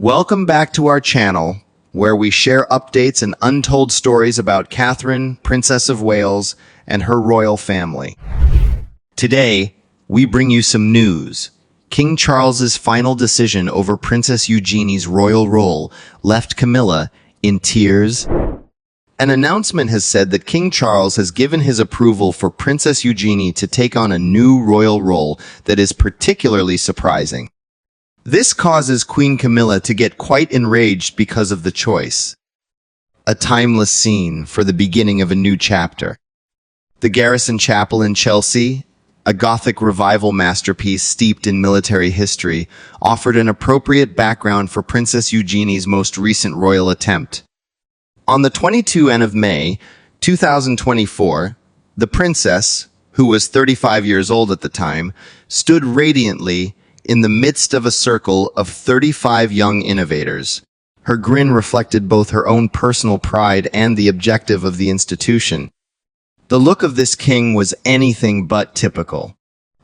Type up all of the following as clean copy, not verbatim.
Welcome back to our channel, where we share updates and untold stories about Catherine, Princess of Wales, and her royal family. Today, we bring you some news. King Charles's final decision over Princess Eugenie's royal role left Camilla in tears. An announcement has said that King Charles has given his approval for Princess Eugenie to take on a new royal role that is particularly surprising. This causes Queen Camilla to get quite enraged because of the choice. A timeless scene for the beginning of a new chapter. The Garrison Chapel in Chelsea, a Gothic revival masterpiece steeped in military history, offered an appropriate background for Princess Eugenie's most recent royal attempt. On the 22nd of May, 2024, the princess, who was 35 years old at the time, stood radiantly in the midst of a circle of 35 young innovators. Her grin reflected both her own personal pride and the objective of the institution. The look of this king was anything but typical.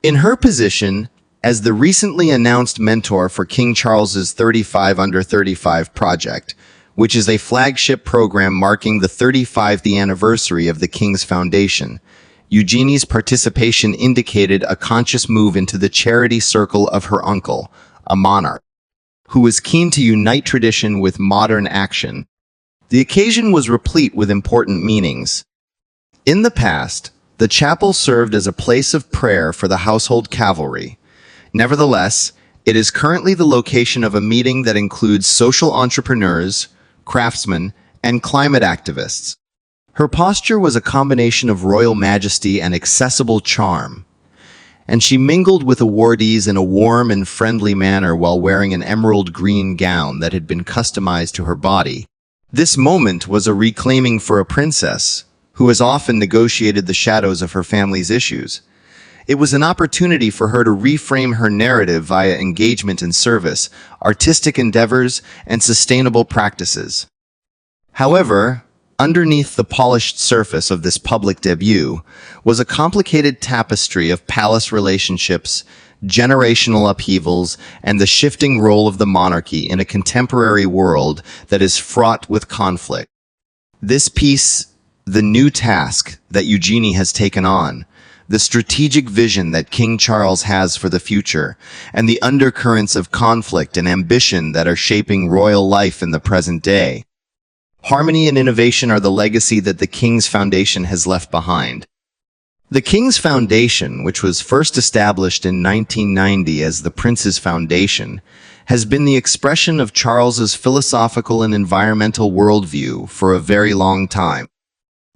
In her position as the recently announced mentor for King Charles's 35 Under 35 project, which is a flagship program marking the 35th anniversary of the King's Foundation, Eugenie's participation indicated a conscious move into the charity circle of her uncle, a monarch, who was keen to unite tradition with modern action. The occasion was replete with important meanings. In the past, the chapel served as a place of prayer for the household cavalry. Nevertheless, it is currently the location of a meeting that includes social entrepreneurs, craftsmen, and climate activists. Her posture was a combination of royal majesty and accessible charm, and she mingled with awardees in a warm and friendly manner while wearing an emerald green gown that had been customized to her body. This moment was a reclaiming for a princess who has often negotiated the shadows of her family's issues. It was an opportunity for her to reframe her narrative via engagement in service, artistic endeavors, and sustainable practices. However, underneath the polished surface of this public debut was a complicated tapestry of palace relationships, generational upheavals, and the shifting role of the monarchy in a contemporary world that is fraught with conflict. This piece, the new task that Eugenie has taken on, the strategic vision that King Charles has for the future, and the undercurrents of conflict and ambition that are shaping royal life in the present day. Harmony and innovation are the legacy that the King's Foundation has left behind. The King's Foundation, which was first established in 1990 as the Prince's Foundation, has been the expression of Charles's philosophical and environmental worldview for a very long time.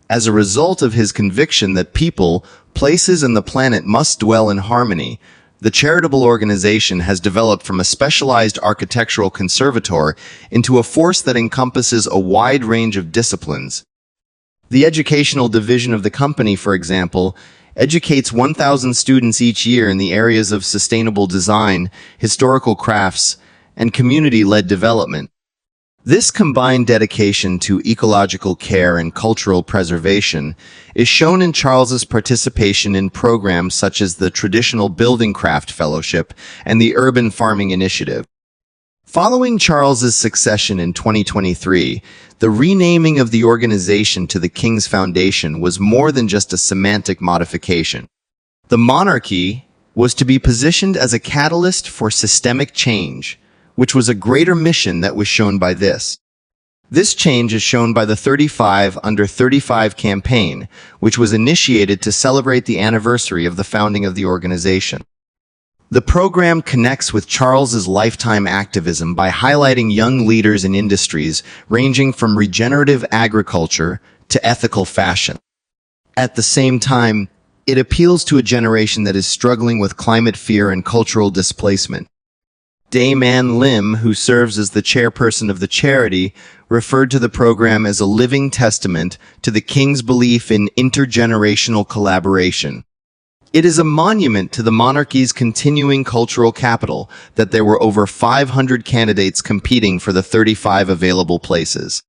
As a result of his conviction that people, places, and the planet must dwell in harmony, the charitable organization has developed from a specialized architectural conservator into a force that encompasses a wide range of disciplines. The educational division of the company, for example, educates 1,000 students each year in the areas of sustainable design, historical crafts, and community-led development. This combined dedication to ecological care and cultural preservation is shown in Charles's participation in programs such as the Traditional Building Craft Fellowship and the Urban Farming Initiative. Following Charles's succession in 2023, the renaming of the organization to the King's Foundation was more than just a semantic modification. The monarchy was to be positioned as a catalyst for systemic change, which was a greater mission that was shown by this. This change is shown by the 35 Under 35 campaign, which was initiated to celebrate the anniversary of the founding of the organization. The program connects with Charles's lifetime activism by highlighting young leaders in industries ranging from regenerative agriculture to ethical fashion. At the same time, it appeals to a generation that is struggling with climate fear and cultural displacement. Dame Ann Lim, who serves as the chairperson of the charity, referred to the program as a living testament to the King's belief in intergenerational collaboration. It is a monument to the monarchy's continuing cultural capital that there were over 500 candidates competing for the 35 available places.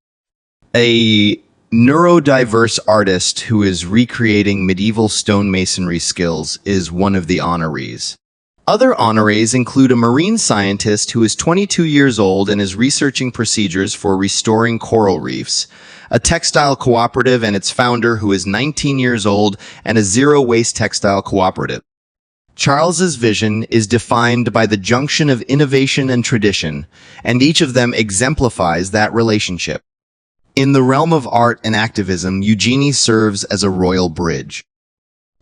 A neurodiverse artist who is recreating medieval stonemasonry skills is one of the honorees. Other honorees include a marine scientist who is 22 years old and is researching procedures for restoring coral reefs, a textile cooperative and its founder who is 19 years old, and a zero-waste textile cooperative. Charles's vision is defined by the junction of innovation and tradition, and each of them exemplifies that relationship. In the realm of art and activism, Eugenie serves as a royal bridge.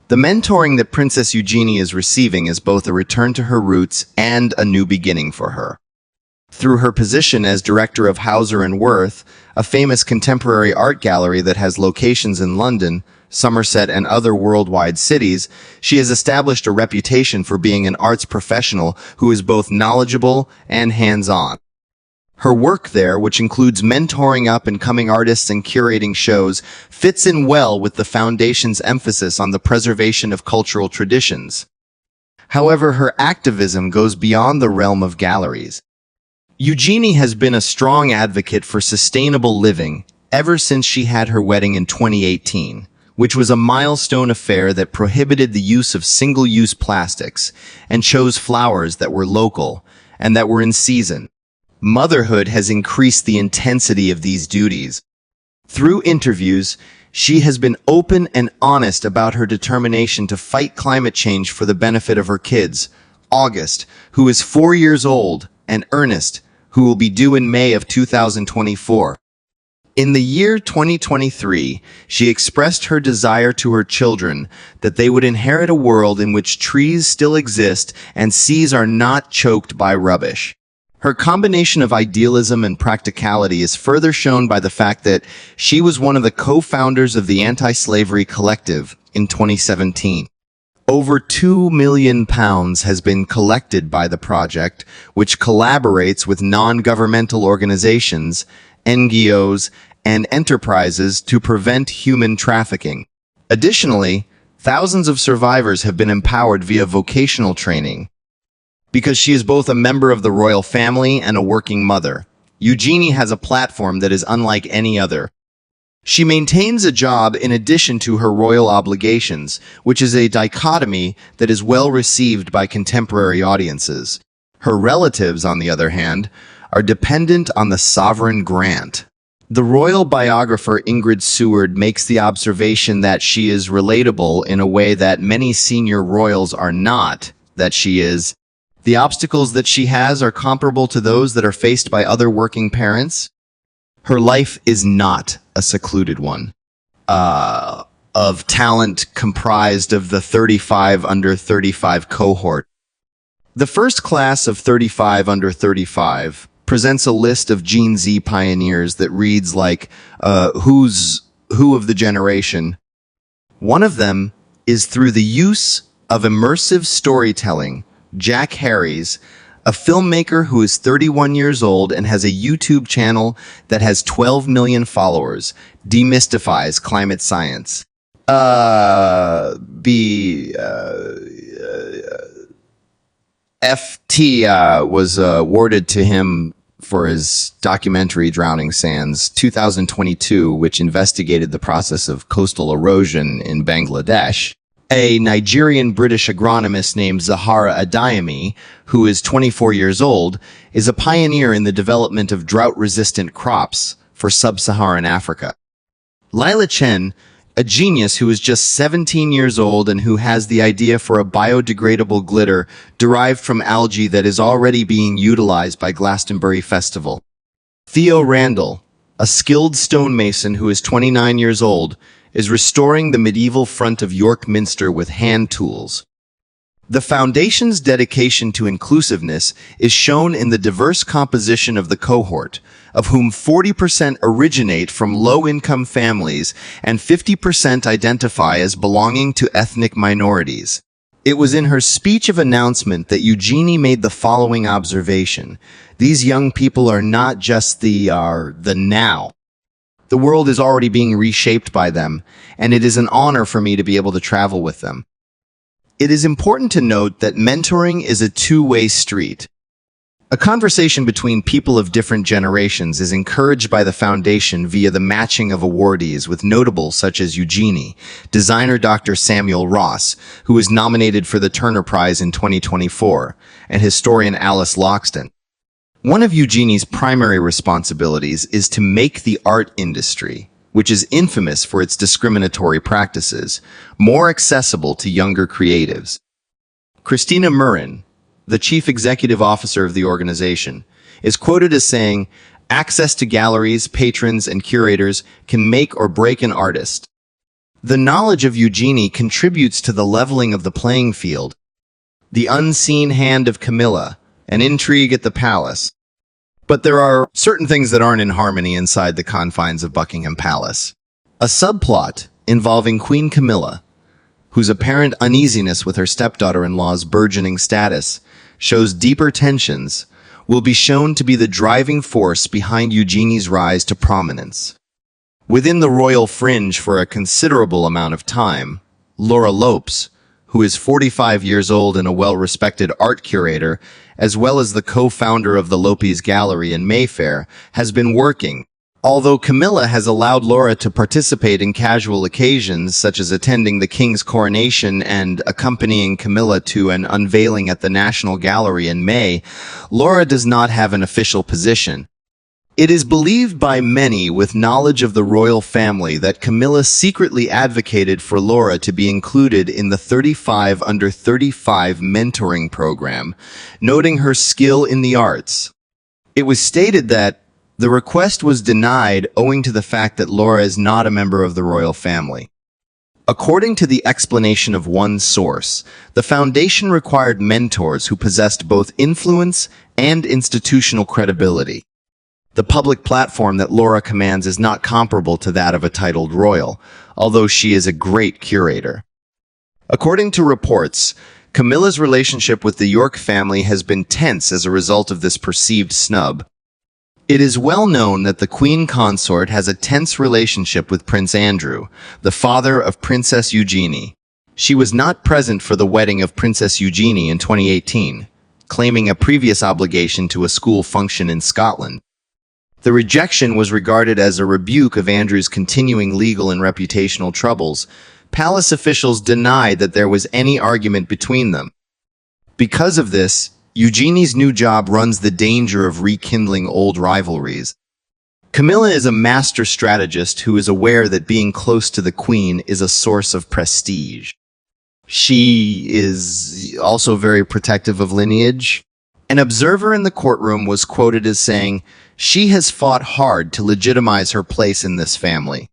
The mentoring that Princess Eugenie is receiving is both a return to her roots and a new beginning for her. Through her position as director of Hauser and Wirth, a famous contemporary art gallery that has locations in London, Somerset, and other worldwide cities, she has established a reputation for being an arts professional who is both knowledgeable and hands-on. Her work there, which includes mentoring up-and-coming artists and curating shows, fits in well with the Foundation's emphasis on the preservation of cultural traditions. However, her activism goes beyond the realm of galleries. Eugenie has been a strong advocate for sustainable living ever since she had her wedding in 2018, which was a milestone affair that prohibited the use of single-use plastics and chose flowers that were local and that were in season. Motherhood has increased the intensity of these duties. Through interviews, she has been open and honest about her determination to fight climate change for the benefit of her kids, August, who is 4 years old, and Ernest, who will be due in May of 2024. In the year 2023, she expressed her desire to her children that they would inherit a world in which trees still exist and seas are not choked by rubbish. Her combination of idealism and practicality is further shown by the fact that she was one of the co-founders of the Anti-Slavery Collective in 2017. Over £2 million has been collected by the project, which collaborates with non-governmental organizations, NGOs, and enterprises to prevent human trafficking. Additionally, thousands of survivors have been empowered via vocational training. Because she is both a member of the royal family and a working mother, Eugenie has a platform that is unlike any other. She maintains a job in addition to her royal obligations, which is a dichotomy that is well received by contemporary audiences. Her relatives, on the other hand, are dependent on the sovereign grant. The royal biographer Ingrid Seward makes the observation that she is relatable in a way that many senior royals are not, that she is. The obstacles that she has are comparable to those that are faced by other working parents. Her life is not a secluded one. Of talent comprised of the 35 under 35 cohort. The first class of 35 under 35 presents a list of Gen Z pioneers that reads like, who's who of the generation. One of them is through the use of immersive storytelling. Jack Harries, a filmmaker who is 31 years old and has a YouTube channel that has 12 million followers, demystifies climate science. FT was awarded to him for his documentary Drowning Sands 2022, which investigated the process of coastal erosion in Bangladesh. A Nigerian-British agronomist named Zahara Adeyemi, who is 24 years old, is a pioneer in the development of drought-resistant crops for sub-Saharan Africa. Lila Chen, a genius who is just 17 years old and who has the idea for a biodegradable glitter derived from algae that is already being utilized by Glastonbury Festival. Theo Randall, a skilled stonemason who is 29 years old, is restoring the medieval front of York Minster with hand tools. The Foundation's dedication to inclusiveness is shown in the diverse composition of the cohort, of whom 40% originate from low-income families and 50% identify as belonging to ethnic minorities. It was in her speech of announcement that Eugenie made the following observation: "These young people are not just the now. The world is already being reshaped by them, and it is an honor for me to be able to travel with them." It is important to note that mentoring is a two-way street. A conversation between people of different generations is encouraged by the foundation via the matching of awardees with notables such as Eugenie, designer Dr. Samuel Ross, who was nominated for the Turner Prize in 2024, and historian Alice Loxton. One of Eugenie's primary responsibilities is to make the art industry, which is infamous for its discriminatory practices, more accessible to younger creatives. Christina Murrin, the chief executive officer of the organization, is quoted as saying, "Access to galleries, patrons, and curators can make or break an artist." The knowledge of Eugenie contributes to the leveling of the playing field. The unseen hand of Camilla, an intrigue at the palace. But there are certain things that aren't in harmony inside the confines of Buckingham Palace. A subplot involving Queen Camilla, whose apparent uneasiness with her stepdaughter-in-law's burgeoning status shows deeper tensions, will be shown to be the driving force behind Eugenie's rise to prominence. Within the royal fringe for a considerable amount of time, Laura Lopes, who is 45 years old and a well-respected art curator, as well as the co-founder of the Lopes Gallery in Mayfair, has been working. Although Camilla has allowed Laura to participate in casual occasions such as attending the King's coronation and accompanying Camilla to an unveiling at the National Gallery in May, Laura does not have an official position. It is believed by many with knowledge of the royal family that Camilla secretly advocated for Laura to be included in the 35 under 35 mentoring program, noting her skill in the arts. It was stated that the request was denied owing to the fact that Laura is not a member of the royal family. According to the explanation of one source, the foundation required mentors who possessed both influence and institutional credibility. The public platform that Laura commands is not comparable to that of a titled royal, although she is a great curator. According to reports, Camilla's relationship with the York family has been tense as a result of this perceived snub. It is well known that the Queen Consort has a tense relationship with Prince Andrew, the father of Princess Eugenie. She was not present for the wedding of Princess Eugenie in 2018, claiming a previous obligation to a school function in Scotland. The rejection was regarded as a rebuke of Andrew's continuing legal and reputational troubles. Palace officials denied that there was any argument between them. Because of this, Eugenie's new job runs the danger of rekindling old rivalries. Camilla is a master strategist who is aware that being close to the Queen is a source of prestige. She is also very protective of lineage. An observer in the courtroom was quoted as saying, "She has fought hard to legitimize her place in this family."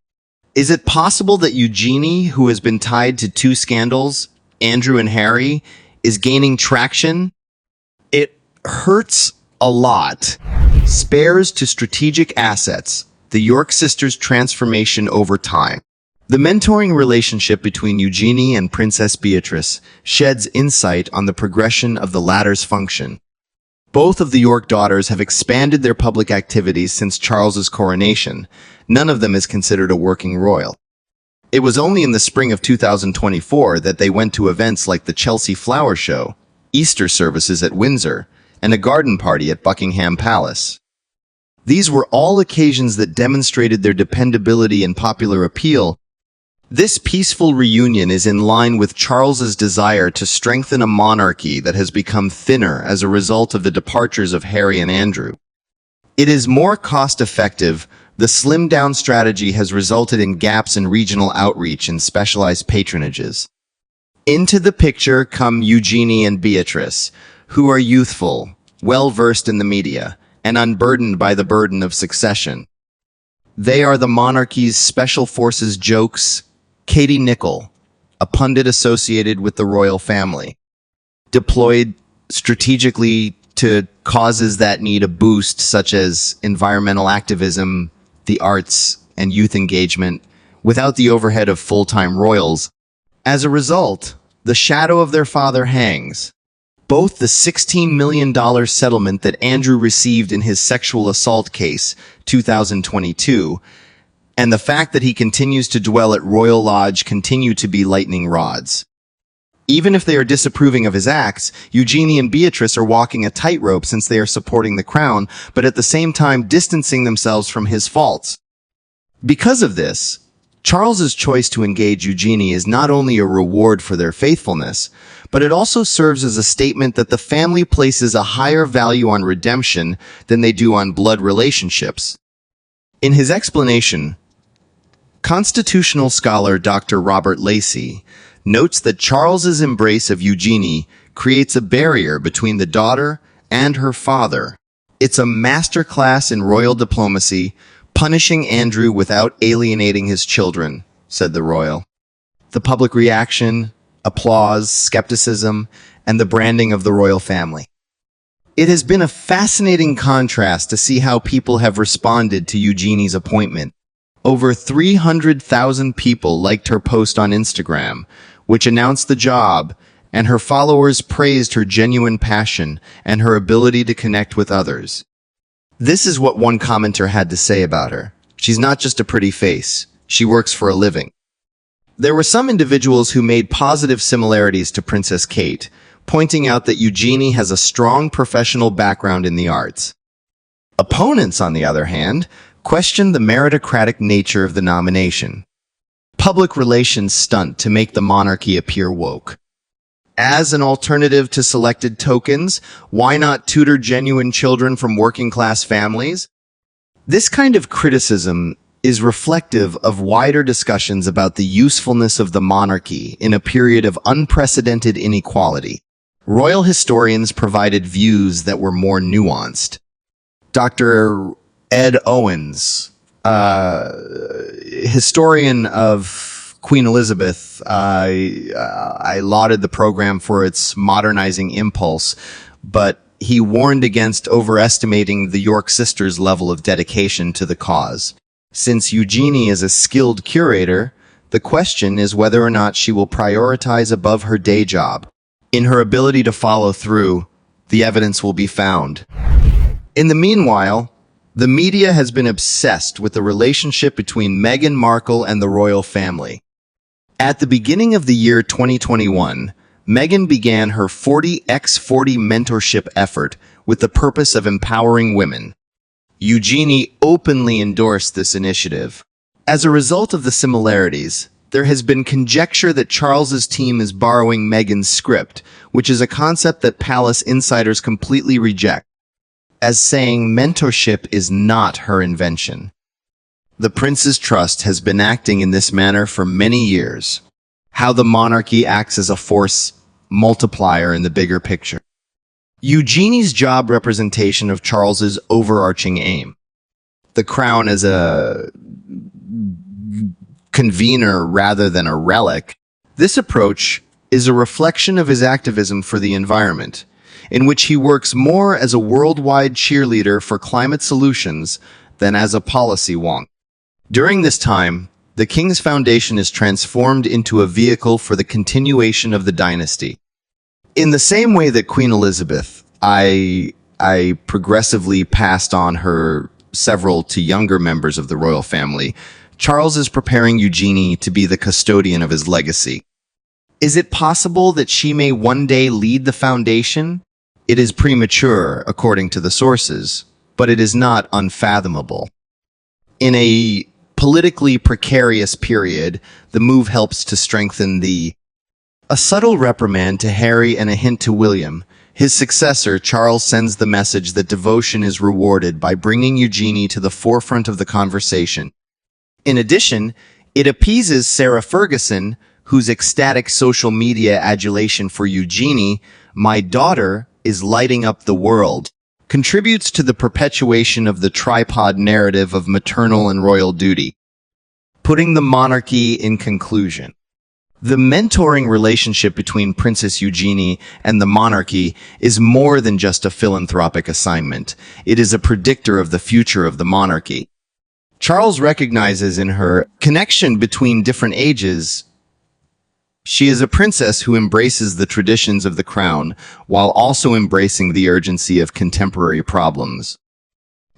Is it possible that Eugenie, who has been tied to two scandals, Andrew and Harry, is gaining traction? It hurts a lot. Spares to strategic assets, the York sisters' transformation over time. The mentoring relationship between Eugenie and Princess Beatrice sheds insight on the progression of the latter's function. Both of the York daughters have expanded their public activities since Charles's coronation. None of them is considered a working royal. It was only in the spring of 2024 that they went to events like the Chelsea Flower Show, Easter services at Windsor, and a garden party at Buckingham Palace. These were all occasions that demonstrated their dependability and popular appeal. This peaceful reunion is in line with Charles's desire to strengthen a monarchy that has become thinner as a result of the departures of Harry and Andrew. It is more cost-effective. The slimmed-down strategy has resulted in gaps in regional outreach and specialized patronages. Into the picture come Eugenie and Beatrice, who are youthful, well-versed in the media, and unburdened by the burden of succession. They are the monarchy's special forces jokes. Katie Nicholl, a pundit associated with the royal family, deployed strategically to causes that need a boost, such as environmental activism, the arts, and youth engagement, without the overhead of full-time royals. As a result, the shadow of their father hangs. Both the $16 million settlement that Andrew received in his sexual assault case, 2022, and the fact that he continues to dwell at Royal Lodge continue to be lightning rods. Even if they are disapproving of his acts, Eugenie and Beatrice are walking a tightrope since they are supporting the crown, but at the same time distancing themselves from his faults. Because of this, Charles's choice to engage Eugenie is not only a reward for their faithfulness, but it also serves as a statement that the family places a higher value on redemption than they do on blood relationships. In his explanation, constitutional scholar Dr. Robert Lacey notes that Charles's embrace of Eugenie creates a barrier between the daughter and her father. It's a masterclass in royal diplomacy, punishing Andrew without alienating his children, said the royal. The public reaction, applause, skepticism, and the branding of the royal family. It has been a fascinating contrast to see how people have responded to Eugenie's appointment. Over 300,000 people liked her post on Instagram, which announced the job, and her followers praised her genuine passion and her ability to connect with others. This is what one commenter had to say about her. She's not just a pretty face. She works for a living. There were some individuals who made positive similarities to Princess Kate, pointing out that Eugenie has a strong professional background in the arts. Opponents, on the other hand, questioned the meritocratic nature of the nomination. Public relations stunt to make the monarchy appear woke. As an alternative to selected tokens, why not tutor genuine children from working-class families? This kind of criticism is reflective of wider discussions about the usefulness of the monarchy in a period of unprecedented inequality. Royal historians provided views that were more nuanced. Dr. Ed Owens, historian of Queen Elizabeth, I lauded the program for its modernizing impulse, but he warned against overestimating the York sisters' level of dedication to the cause. Since Eugenie is a skilled curator, the question is whether or not she will prioritize above her day job. In her ability to follow through, the evidence will be found. In the meanwhile, the media has been obsessed with the relationship between Meghan Markle and the royal family. At the beginning of the year 2021, Meghan began her 40x40 mentorship effort with the purpose of empowering women. Eugenie openly endorsed this initiative. As a result of the similarities, there has been conjecture that Charles's team is borrowing Meghan's script, which is a concept that palace insiders completely reject, as saying mentorship is not her invention. The Prince's Trust has been acting in this manner for many years. How the monarchy acts as a force multiplier in the bigger picture. Eugenie's job representation of Charles's overarching aim. The crown as a convener rather than a relic. This approach is a reflection of his activism for the environment, in which he works more as a worldwide cheerleader for climate solutions than as a policy wonk. During this time, the King's Foundation is transformed into a vehicle for the continuation of the dynasty. In the same way that Queen Elizabeth, I progressively passed on her several to younger members of the royal family, Charles is preparing Eugenie to be the custodian of his legacy. Is it possible that she may one day lead the foundation? It is premature, according to the sources, but it is not unfathomable. In a politically precarious period, the move helps to strengthen a subtle reprimand to Harry and a hint to William. His successor, Charles, sends the message that devotion is rewarded by bringing Eugenie to the forefront of the conversation. In addition, it appeases Sarah Ferguson, whose ecstatic social media adulation for Eugenie, "My daughter is lighting up the world," contributes to the perpetuation of the tripod narrative of maternal and royal duty. Putting the monarchy in conclusion. The mentoring relationship between Princess Eugenie and the monarchy is more than just a philanthropic assignment. It is a predictor of the future of the monarchy. Charles recognizes in her connection between different ages. She is a princess who embraces the traditions of the crown while also embracing the urgency of contemporary problems.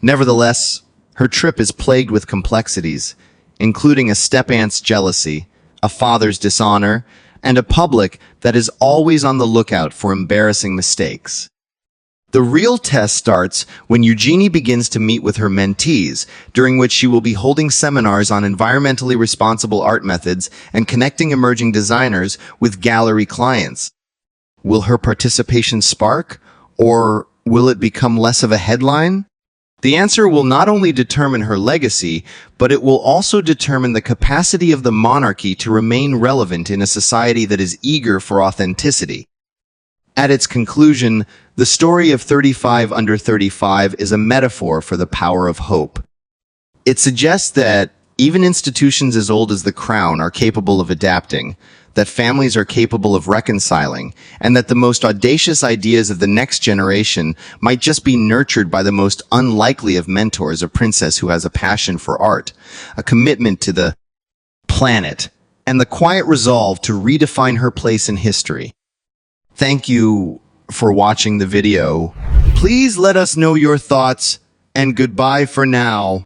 Nevertheless, her trip is plagued with complexities, including a step-aunt's jealousy, a father's dishonor, and a public that is always on the lookout for embarrassing mistakes. The real test starts when Eugenie begins to meet with her mentees, during which she will be holding seminars on environmentally responsible art methods and connecting emerging designers with gallery clients. Will her participation spark, or will it become less of a headline? The answer will not only determine her legacy, but it will also determine the capacity of the monarchy to remain relevant in a society that is eager for authenticity. At its conclusion, the story of 35 Under 35 is a metaphor for the power of hope. It suggests that even institutions as old as the crown are capable of adapting, that families are capable of reconciling, and that the most audacious ideas of the next generation might just be nurtured by the most unlikely of mentors, a princess who has a passion for art, a commitment to the planet, and the quiet resolve to redefine her place in history. Thank you for watching the video. Please let us know your thoughts, and goodbye for now.